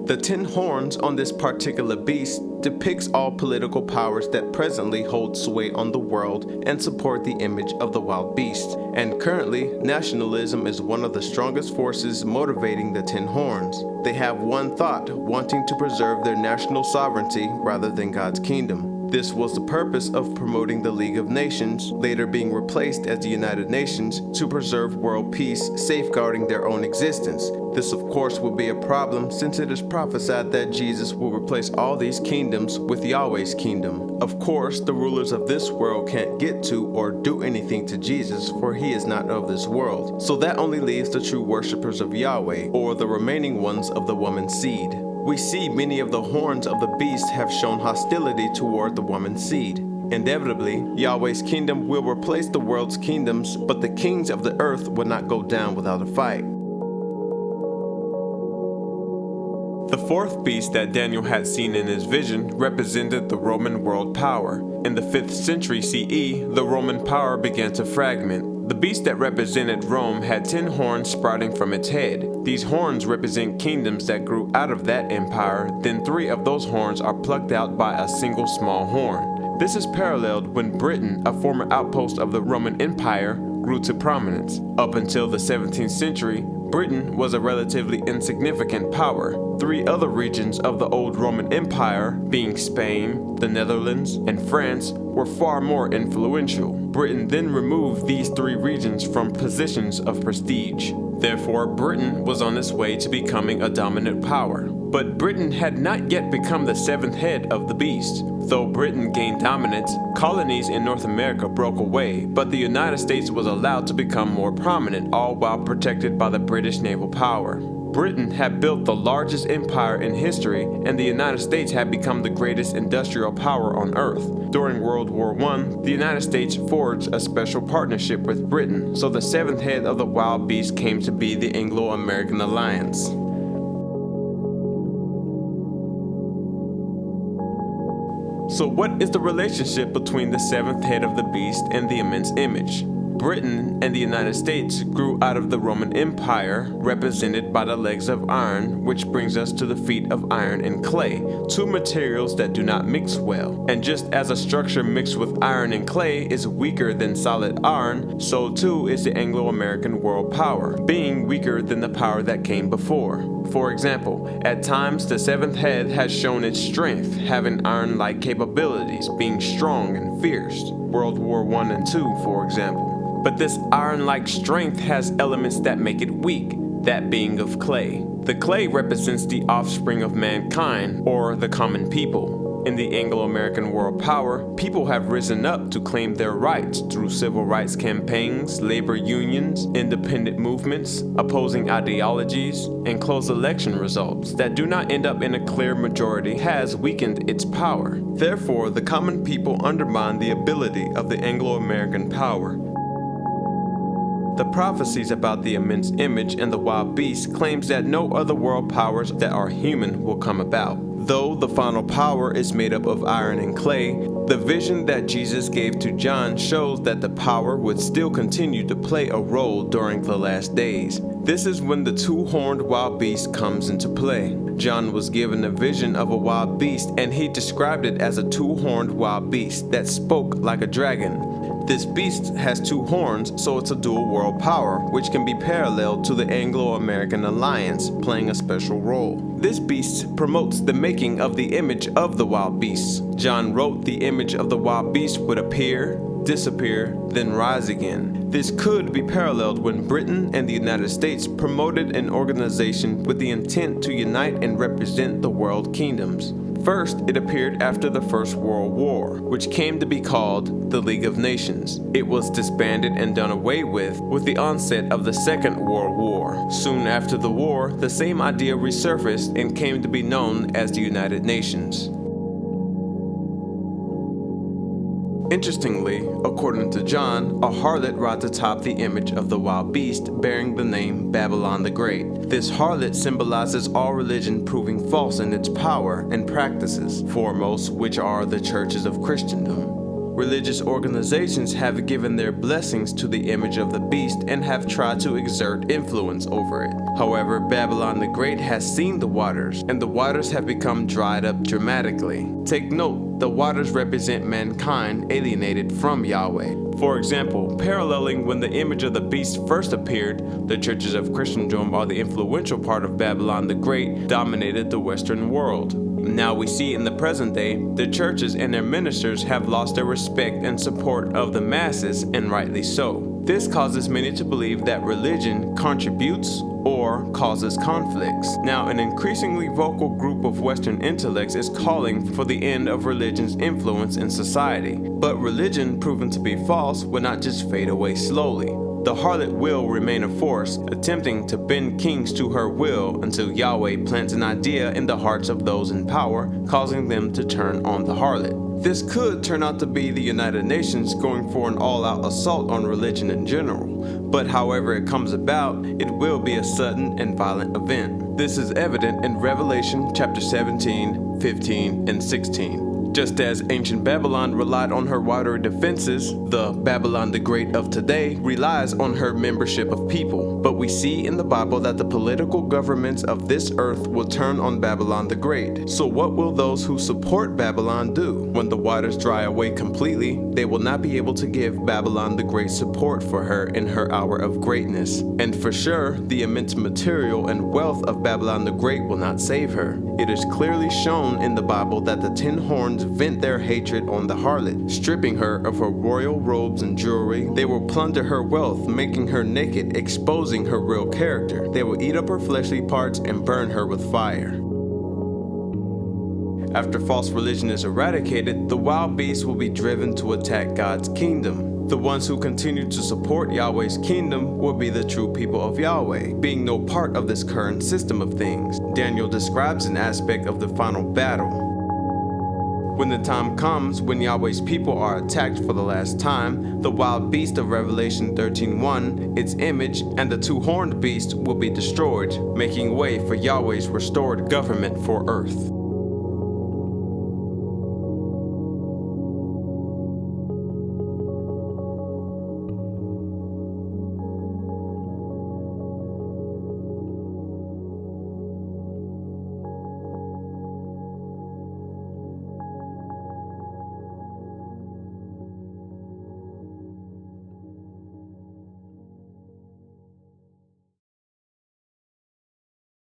The 10 horns on this particular beast depicts all political powers that presently hold sway on the world and support the image of the wild beast. And currently, nationalism is one of the strongest forces motivating the 10 horns. They have one thought, wanting to preserve their national sovereignty rather than God's kingdom. This was the purpose of promoting the League of Nations, later being replaced as the United Nations, to preserve world peace, safeguarding their own existence. This, of course, will be a problem since it is prophesied that Jesus will replace all these kingdoms with Yahweh's kingdom. Of course, the rulers of this world can't get to or do anything to Jesus, for he is not of this world. So that only leaves the true worshippers of Yahweh, or the remaining ones of the woman's seed. We see many of the horns of the beast have shown hostility toward the woman's seed. Inevitably, Yahweh's kingdom will replace the world's kingdoms, but the kings of the earth will not go down without a fight. The fourth beast that Daniel had seen in his vision represented the Roman world power. In the 5th century CE, the Roman power began to fragment. The beast that represented Rome had 10 horns sprouting from its head. These horns represent kingdoms that grew out of that empire, then 3 of those horns are plucked out by a single small horn. This is paralleled when Britain, a former outpost of the Roman Empire, grew to prominence. Up until the 17th century, Britain was a relatively insignificant power. 3 other regions of the old Roman Empire, being Spain, the Netherlands, and France, were far more influential. Britain then removed these 3 regions from positions of prestige. Therefore, Britain was on its way to becoming a dominant power. But Britain had not yet become the 7th head of the beast. Though Britain gained dominance, colonies in North America broke away, but the United States was allowed to become more prominent, all while protected by the British naval power. Britain had built the largest empire in history, and the United States had become the greatest industrial power on earth. During World War I, the United States forged a special partnership with Britain, so the 7th head of the wild beast came to be the Anglo-American Alliance. So what is the relationship between the 7th head of the beast and the immense image? Britain and the United States grew out of the Roman Empire, represented by the legs of iron, which brings us to the feet of iron and clay, 2 materials that do not mix well. And just as a structure mixed with iron and clay is weaker than solid iron, so too is the Anglo-American world power, being weaker than the power that came before. For example, at times the 7th head has shown its strength, having iron-like capabilities, being strong and fierce. World War I and II, for example. But this iron-like strength has elements that make it weak, that being of clay. The clay represents the offspring of mankind, or the common people. In the Anglo-American world power, people have risen up to claim their rights through civil rights campaigns, labor unions, independent movements, opposing ideologies, and close election results that do not end up in a clear majority has weakened its power. Therefore, the common people undermine the ability of the Anglo-American power. The prophecies about the immense image and the wild beast claims that no other world powers that are human will come about. Though the final power is made up of iron and clay, the vision that Jesus gave to John shows that the power would still continue to play a role during the last days. This is when the 2-horned wild beast comes into play. John was given a vision of a wild beast, and he described it as a 2-horned wild beast that spoke like a dragon. This beast has 2 horns, so it's a dual world power, which can be paralleled to the Anglo-American Alliance, playing a special role. This beast promotes the making of the image of the wild beast. John wrote the image of the wild beast would appear, disappear, then rise again. This could be paralleled when Britain and the United States promoted an organization with the intent to unite and represent the world kingdoms. First, it appeared after the First World War, which came to be called the League of Nations. It was disbanded and done away with the onset of the Second World War. Soon after the war, the same idea resurfaced and came to be known as the United Nations. Interestingly, according to John, a harlot rides atop the image of the wild beast bearing the name Babylon the Great. This harlot symbolizes all religion proving false in its power and practices, foremost which are the churches of Christendom. religious organizations have given their blessings to the image of the beast and have tried to exert influence over it. However, Babylon the Great has seen the waters, and the waters have become dried up dramatically. Take note, the waters represent mankind alienated from Yahweh. For example, paralleling when the image of the beast first appeared, the churches of Christendom, or the influential part of Babylon the Great, dominated the Western world. Now we see in the present day, the churches and their ministers have lost their respect and support of the masses, and rightly so. This causes many to believe that religion contributes or causes conflicts. Now, an increasingly vocal group of Western intellects is calling for the end of religion's influence in society. But religion, proven to be false, will not just fade away slowly. The harlot will remain a force, attempting to bend kings to her will until Yahweh plants an idea in the hearts of those in power, causing them to turn on the harlot. This could turn out to be the United Nations going for an all-out assault on religion in general. But however it comes about, it will be a sudden and violent event. This is evident in Revelation chapter 17, 15, and 16. Just as ancient Babylon relied on her watery defenses, the Babylon the Great of today relies on her membership of people. But we see in the Bible that the political governments of this earth will turn on Babylon the Great. So what will those who support Babylon do? When the waters dry away completely, they will not be able to give Babylon the Great support for her in her hour of greatness. And for sure, the immense material and wealth of Babylon the Great will not save her. It is clearly shown in the Bible that the 10 horns vent their hatred on the harlot, stripping her of her royal robes and jewelry. They will plunder her wealth, making her naked, exposing her real character. They will eat up her fleshly parts and burn her with fire. After false religion is eradicated, the wild beasts will be driven to attack God's kingdom. The ones who continue to support Yahweh's kingdom will be the true people of Yahweh, being no part of this current system of things. Daniel describes an aspect of the final battle. When the time comes when Yahweh's people are attacked for the last time, the wild beast of Revelation 13:1, its image, and the 2-horned beast will be destroyed, making way for Yahweh's restored government for earth.